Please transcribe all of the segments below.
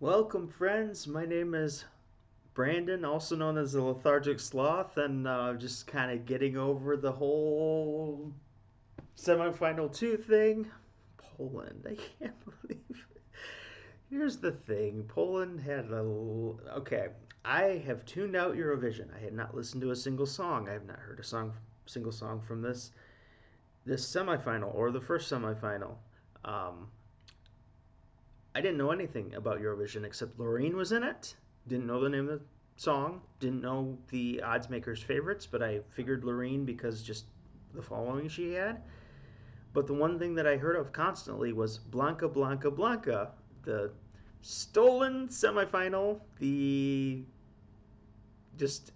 Welcome, friends. My name is Brandon, also known as the Lethargic Sloth, and just kind of getting over the whole semifinal two thing. Poland, I can't believe it. Here's the thing Poland had a. Okay, I have tuned out Eurovision. I had not listened to a single song. I have not heard single song from this semifinal or the first semifinal. Um, I didn't know anything about Eurovision except Loreen was in it. Didn't know the name of the song. Didn't know the odds makers' favorites, but I figured Loreen because just the following she had. But the one thing that I heard of constantly was Blanca, Blanca, Blanca, the stolen semifinal. The just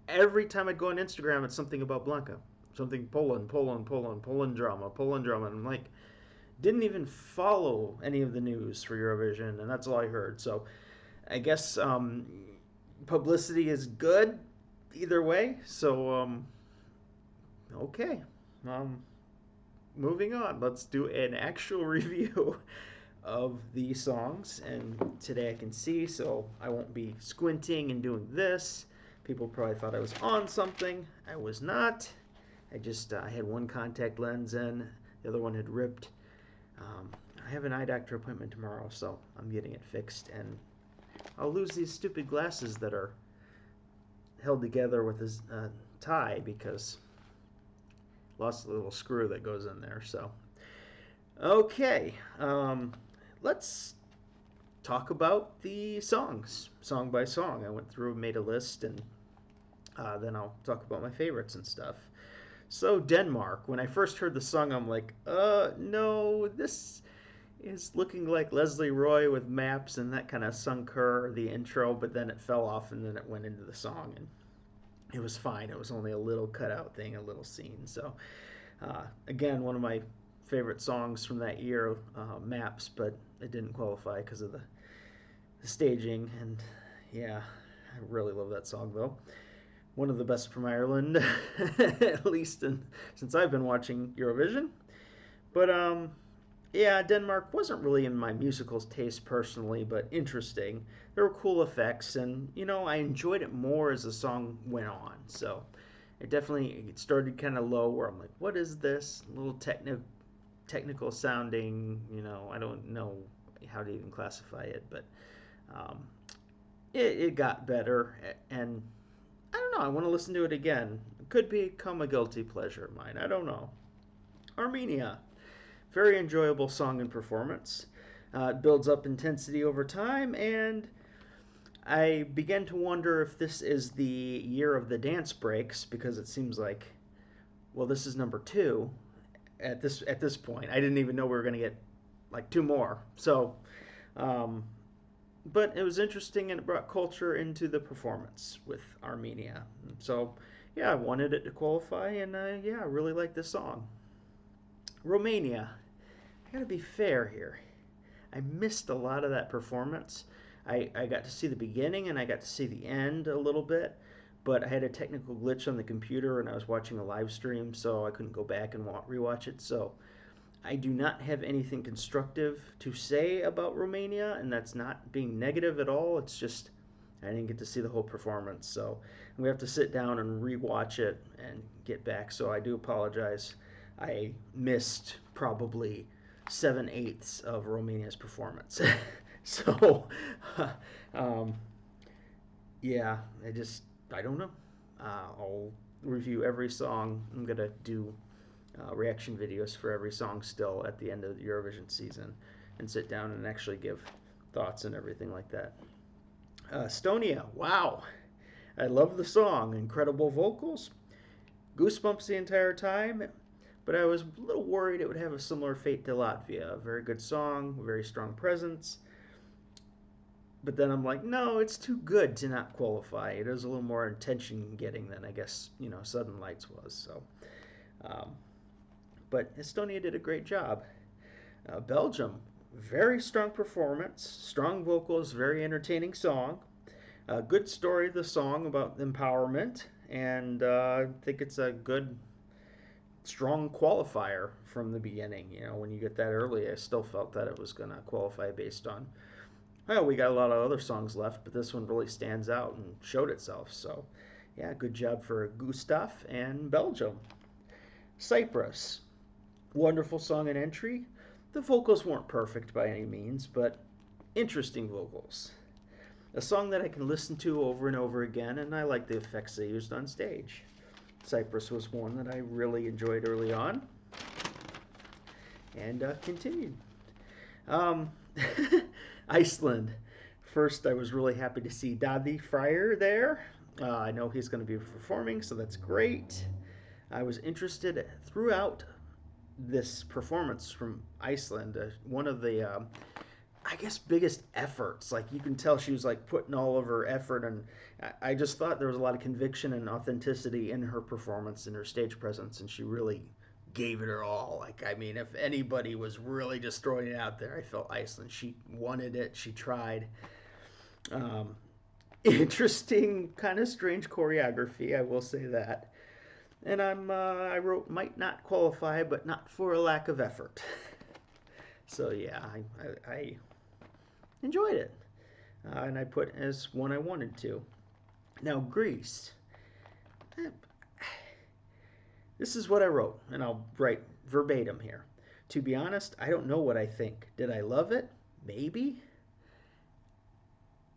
every time I go on Instagram, it's something about Blanca, something Poland, Poland, Poland, Poland drama, Poland drama. And I'm like, didn't even follow any of the news for Eurovision, and that's all I heard. So I guess publicity is good either way. So okay, um, moving on. Let's do an actual review of the songs. And today I can see, so I won't be squinting and doing this. People probably thought I was on something. I was not. I had one contact lens in, the other one had ripped. I have an eye doctor appointment tomorrow, so I'm getting it fixed, and I'll lose these stupid glasses that are held together with this tie because lost a little screw that goes in there. So, okay, let's talk about the songs, song by song. I went through and made a list, and then I'll talk about my favorites and stuff. So, Denmark, when I first heard the song, I'm like, no, this is looking like Leslie Roy with maps, and that kind of sunk her, the intro, but then it fell off and then it went into the song, and it was fine. It was only a little cutout thing, a little scene. So, again, one of my favorite songs from that year, Maps, but it didn't qualify because of the staging, and yeah, I really love that song though. One of the best from Ireland, at least since I've been watching Eurovision. But yeah, Denmark wasn't really in my musicals taste personally, but interesting. There were cool effects, and I enjoyed it more as the song went on. So it started kind of low, where I'm like, "What is this?" A little technical sounding. I don't know how to even classify it, but um, it got better, and I don't know. I want to listen to it again. It could become a guilty pleasure of mine. I don't know. Armenia. Very enjoyable song and performance. It builds up intensity over time, and I began to wonder if this is the year of the dance breaks because it seems like, well, this is number two at this point. I didn't even know we were going to get like two more. So, um, but it was interesting and it brought culture into the performance with Armenia. So, yeah, I wanted it to qualify, and yeah, I really like this song. Romania. I gotta be fair here. I missed a lot of that performance. I got to see the beginning and I got to see the end a little bit, but I had a technical glitch on the computer and I was watching a live stream, so I couldn't go back and rewatch it. So I do not have anything constructive to say about Romania, and that's not being negative at all. It's just I didn't get to see the whole performance, so we have to sit down and rewatch it and get back. So I do apologize. I missed probably 7/8 of Romania's performance. So, um, yeah, I don't know. I'll review every song. I'm gonna do reaction videos for every song still at the end of the Eurovision season, and sit down and actually give thoughts and everything like that. Estonia, wow, I love the song. Incredible vocals, goosebumps the entire time. But I was a little worried it would have a similar fate to Latvia. A very good song, very strong presence. But then I'm like, no, it's too good to not qualify. It is a little more attention getting than I guess Sudden Lights was. So, um, but Estonia did a great job. Belgium, very strong performance, strong vocals, very entertaining song. Good story, the song about empowerment, and I think it's a good, strong qualifier from the beginning. When you get that early, I still felt that it was going to qualify based on Well, we got a lot of other songs left, but this one really stands out and showed itself. So, yeah, good job for Gustav and Belgium. Cyprus. Wonderful song and entry. The vocals weren't perfect by any means, but interesting vocals. A song that I can listen to over and over again, and I like the effects they used on stage. Cyprus was one that I really enjoyed early on and continued. Um, Iceland. First, I was really happy to see Daddy Fryer there. I know he's going to be performing, so that's great. I was interested throughout this performance from Iceland. One of the, I guess, biggest efforts. Like you can tell, she was like putting all of her effort, and I just thought there was a lot of conviction and authenticity in her performance and her stage presence, and she really gave it her all. Like I mean, if anybody was really just throwing it out there, I felt Iceland. She wanted it. She tried. Um, Interesting, kind of strange choreography. I will say that. And I wrote might not qualify, but not for a lack of effort. So yeah, I enjoyed it, and I put as one I wanted to. Now Greece. Eh, This is what I wrote, and I'll write verbatim here. To be honest, I don't know what I think. Did I love it? Maybe.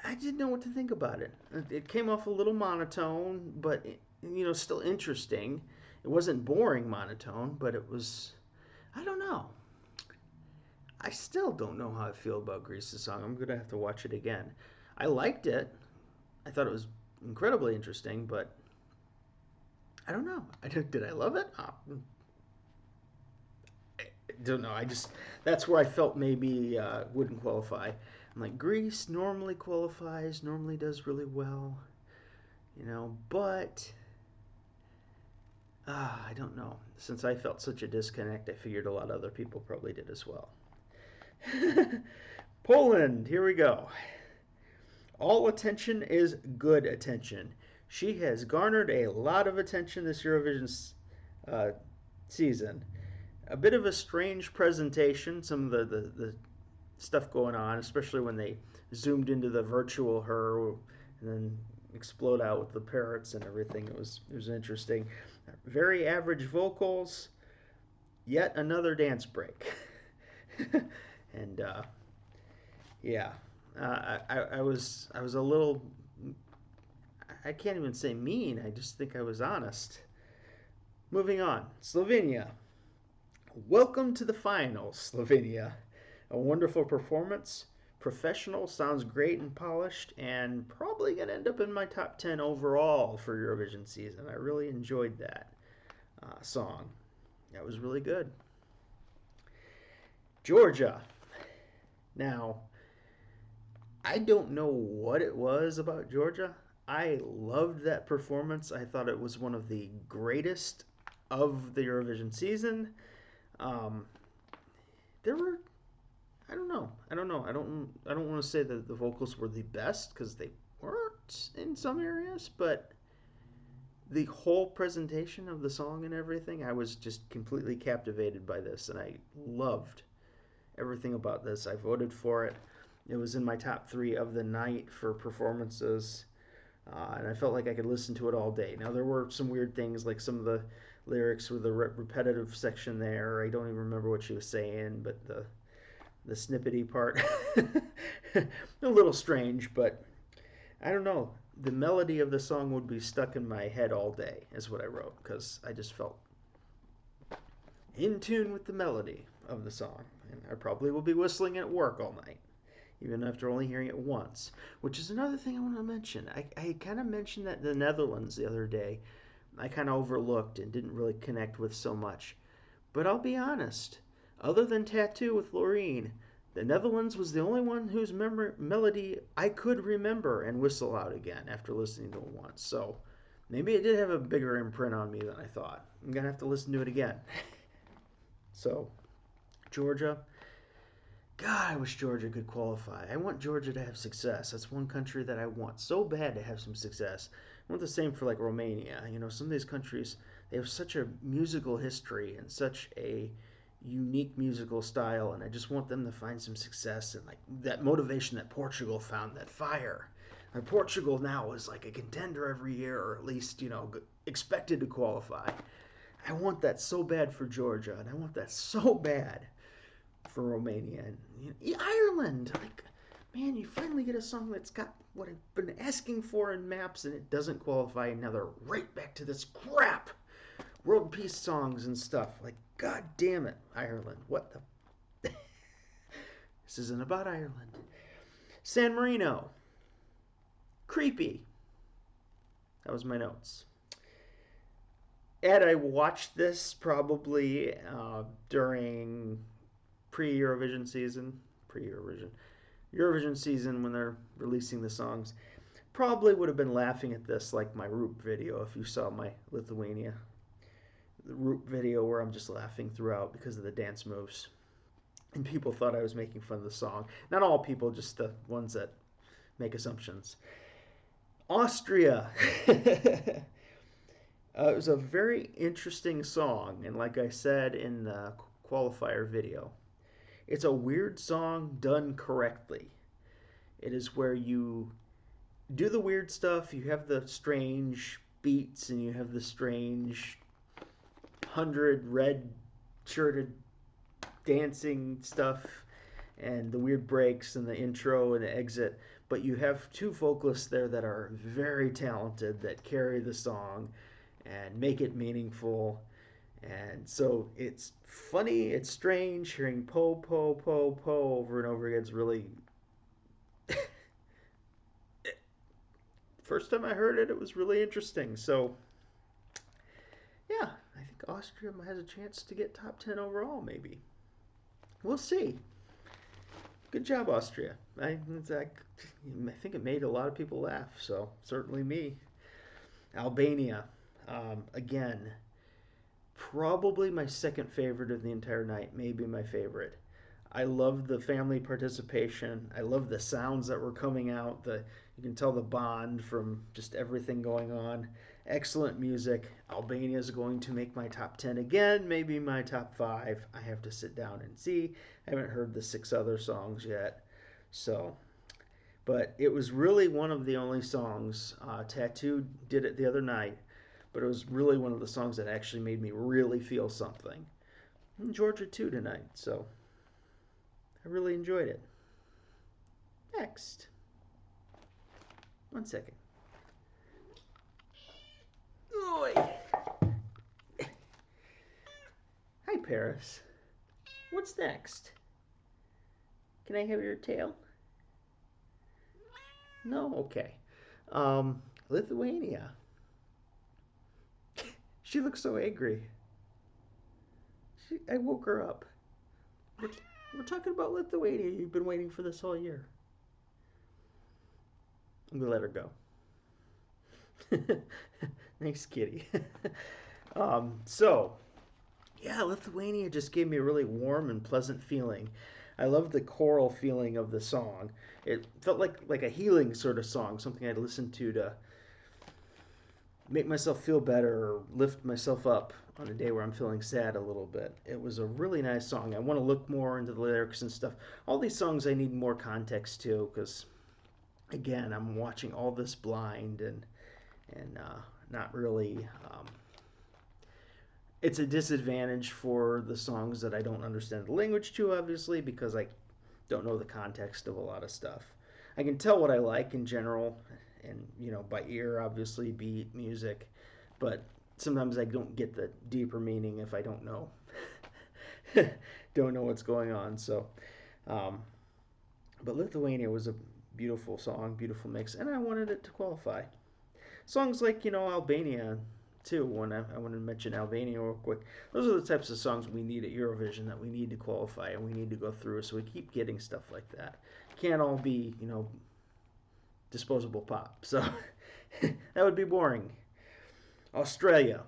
I didn't know what to think about it. It came off a little monotone, but still interesting. It wasn't boring monotone, but it was. I don't know. I still don't know how I feel about Grease's song. I'm gonna have to watch it again. I liked it. I thought it was incredibly interesting, but I don't know. Did I love it? I don't know. I just that's where I felt maybe wouldn't qualify. I'm like Grease normally qualifies, normally does really well, but I don't know. Since I felt such a disconnect, I figured a lot of other people probably did as well. Poland, here we go. All attention is good attention. She has garnered a lot of attention this Eurovision uh, season. A bit of a strange presentation, some of the stuff going on, especially when they zoomed into the virtual her and then explode out with the parrots and everything. It was interesting. Very average vocals, yet another dance break. And yeah, I was a little, I can't even say mean. I just think I was honest. Moving on, Slovenia. Welcome to the finals, Slovenia. A wonderful performance. Professional, sounds great and polished, and probably going to end up in my top 10 overall for Eurovision season. I really enjoyed that song. That was really good. Georgia. Now, I don't know what it was about Georgia. I loved that performance. I thought it was one of the greatest of the Eurovision season. Um, there were I don't know. I don't know. I don't want to say that the vocals were the best because they weren't in some areas, but the whole presentation of the song and everything, I was just completely captivated by this, and I loved everything about this. I voted for it. It was in my top 3 of the night for performances, and I felt like I could listen to it all day. Now there were some weird things, like some of the lyrics with the repetitive section there. I don't even remember what she was saying, but the snippety part. A little strange, but I don't know. The melody of the song would be stuck in my head all day, is what I wrote, because I just felt in tune with the melody of the song. And I probably will be whistling at work all night, even after only hearing it once. Which is another thing I want to mention. I kind of mentioned that the Netherlands the other day, I kind of overlooked and didn't really connect with so much. But I'll be honest, other than Tattoo with Loreen, the Netherlands was the only one whose melody I could remember and whistle out again after listening to it once. So maybe it did have a bigger imprint on me than I thought. I'm going to have to listen to it again. So, Georgia. God, I wish Georgia could qualify. I want Georgia to have success. That's one country that I want so bad to have some success. I want the same for like Romania. Some of these countries, they have such a musical history and such a unique musical style, and I just want them to find some success and like that motivation that Portugal found, that fire. And Portugal now is like a contender every year, or at least expected to qualify. I want that so bad for Georgia, and I want that so bad for Romania and Ireland. Like, man, you finally get a song that's got what I've been asking for in maps, and it doesn't qualify, and now they're right back to this crap world peace songs and stuff. Like, god damn it, Ireland. What the? This isn't about Ireland. San Marino. Creepy. That was my notes. Ed, I watched this probably during pre-Eurovision season. Eurovision season when they're releasing the songs. Probably would have been laughing at this like my Roop video if you saw my Lithuania the Roop video where I'm just laughing throughout because of the dance moves. And people thought I was making fun of the song. Not all people, just the ones that make assumptions. Austria. It was a very interesting song, and like I said in the qualifier video, it's a weird song done correctly. It is where you do the weird stuff, you have the strange beats, and you have the strange 100 red shirted dancing stuff, and the weird breaks, and the intro and the exit. But you have two vocalists there that are very talented that carry the song and make it meaningful. And so it's funny, it's strange. Hearing po, po, po, po over and over again is really. First time I heard it, it was really interesting. So, yeah, I think Austria has a chance to get top 10 overall, maybe. We'll see. Good job, Austria. I think it made a lot of people laugh, so certainly me. Albania, again, probably my second favorite of the entire night, maybe my favorite. I love the family participation. I love the sounds that were coming out. You can tell the bond from just everything going on. Excellent music. Albania is going to make my top 10 again, maybe my top 5. I have to sit down and see. I haven't heard the 6 other songs yet. So, but it was really one of the only songs. Tattoo did it the other night, but it was really one of the songs that actually made me really feel something. And Georgia too tonight, so I really enjoyed it. Next. One second. Oy. Hi, Paris. What's next? Can I have your tail? No? Okay. Lithuania. She looks so angry. I woke her up. We're talking about Lithuania. You've been waiting for this all year. I'm going to let her go. Nice kitty. So, yeah, Lithuania just gave me a really warm and pleasant feeling. I love the choral feeling of the song. It felt like a healing sort of song, something I'd listen to make myself feel better or lift myself up on a day where I'm feeling sad a little bit. It was a really nice song. I want to look more into the lyrics and stuff. All these songs I need more context to because, again, I'm watching all this blind and not really. It's a disadvantage for the songs that I don't understand the language to, obviously, because I don't know the context of a lot of stuff. I can tell what I like in general, and by ear, obviously, beat, music, but sometimes I don't get the deeper meaning if I don't know what's going on. So, but Lithuania was a beautiful song, beautiful mix, and I wanted it to qualify. Songs like Albania too. When I want to mention Albania real quick, those are the types of songs we need at Eurovision that we need to qualify and we need to go through. So we keep getting stuff like that. Can't all be disposable pop. So that would be boring. Australia,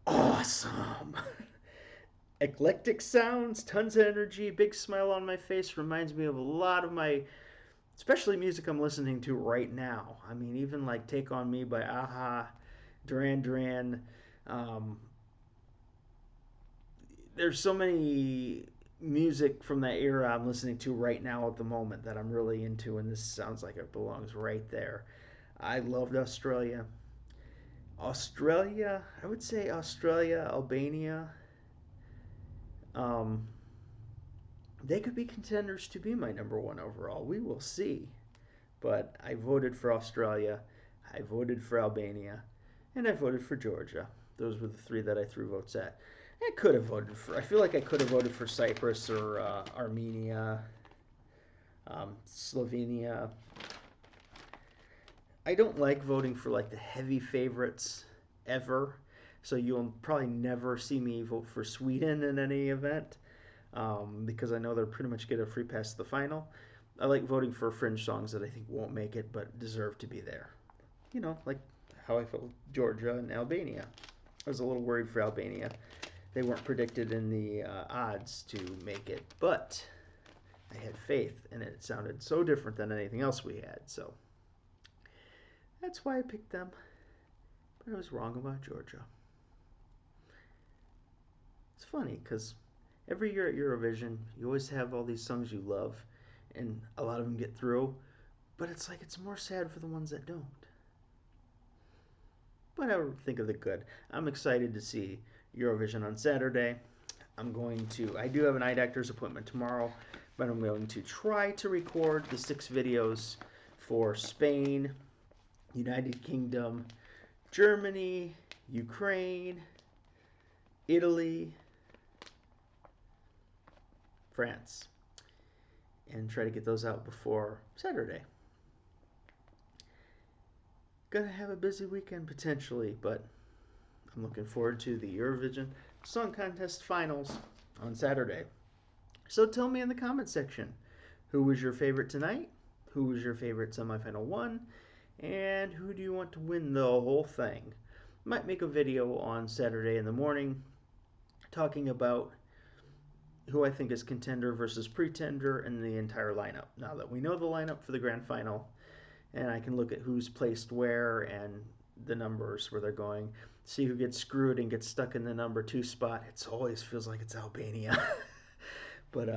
awesome. Eclectic sounds, tons of energy, big smile on my face. Reminds me of a lot of my, especially music I'm listening to right now. I mean, even like Take On Me by Aha, Duran Duran. there's so many music from that era I'm listening to right now at the moment that I'm really into, and this sounds like it belongs right there. I loved Australia. Australia, I would say Australia, Albania. Um, they could be contenders to be my number one overall. We will see. But I voted for Australia, I voted for Albania, and I voted for Georgia. Those were the three that I threw votes at. I could have voted for. I feel like I could have voted for Cyprus or Armenia, Slovenia. I don't like voting for like the heavy favorites ever. So you'll probably never see me vote for Sweden in any event because I know they're pretty much get a free pass to the final. I like voting for fringe songs that I think won't make it but deserve to be there. You know, like how I felt with Georgia and Albania. I was a little worried for Albania. They weren't predicted in the odds to make it, but I had faith, and it sounded so different than anything else we had. So that's why I picked them. But I was wrong about Georgia. It's funny because every year at Eurovision, you always have all these songs you love, and a lot of them get through. But it's like it's more sad for the ones that don't. But I would think of the good. I'm excited to see Eurovision on Saturday. I do have an eye doctor's appointment tomorrow, but I'm going to try to record the 6 videos for Spain, United Kingdom, Germany, Ukraine, Italy, France, and try to get those out before Saturday. Gonna have a busy weekend potentially, but I'm looking forward to the Eurovision Song Contest Finals on Saturday. So tell me in the comment section, who was your favorite tonight? Who was your favorite semifinal one? And who do you want to win the whole thing? Might make a video on Saturday in the morning talking about who I think is contender versus pretender in the entire lineup. Now that we know the lineup for the grand final, and I can look at who's placed where and the numbers where they're going, see who gets screwed and gets stuck in the number 2 spot. It always feels like it's Albania. But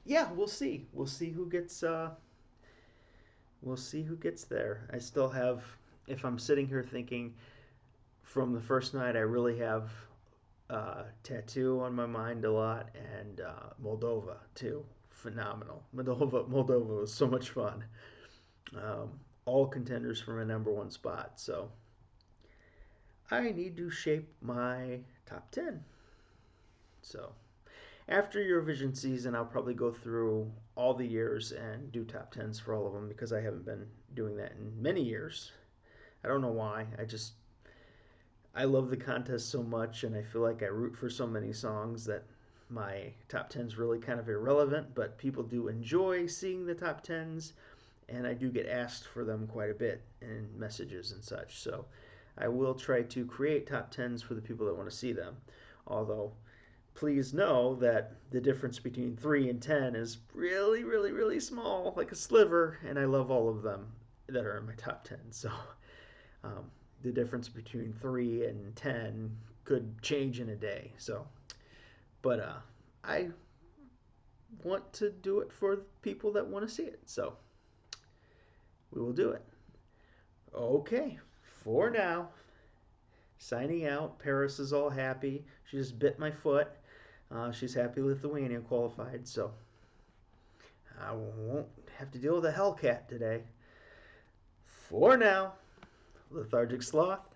yeah, we'll see. We'll see who gets there. I still have, if I'm sitting here thinking from the first night, I really have Tattoo on my mind a lot, and Moldova too. Phenomenal. Moldova was so much fun. All contenders for my number 1 spot. So I need to shape my top 10. So after Eurovision season, I'll probably go through all the years and do top 10s for all of them because I haven't been doing that in many years. I don't know why. I love the contest so much, and I feel like I root for so many songs that my top 10 is really kind of irrelevant, but people do enjoy seeing the top 10s, and I do get asked for them quite a bit in messages and such. So I will try to create top 10s for the people that want to see them. Although, please know that the difference between 3 and 10 is really, really, really small, like a sliver, and I love all of them that are in my top 10. So the difference between 3 and 10 could change in a day. So, but I want to do it for people that want to see it. So we will do it. Okay, for now, signing out. Paris is all happy. She just bit my foot. She's happy Lithuania qualified, so I won't have to deal with a Hellcat today. For now, Lethargic Sloth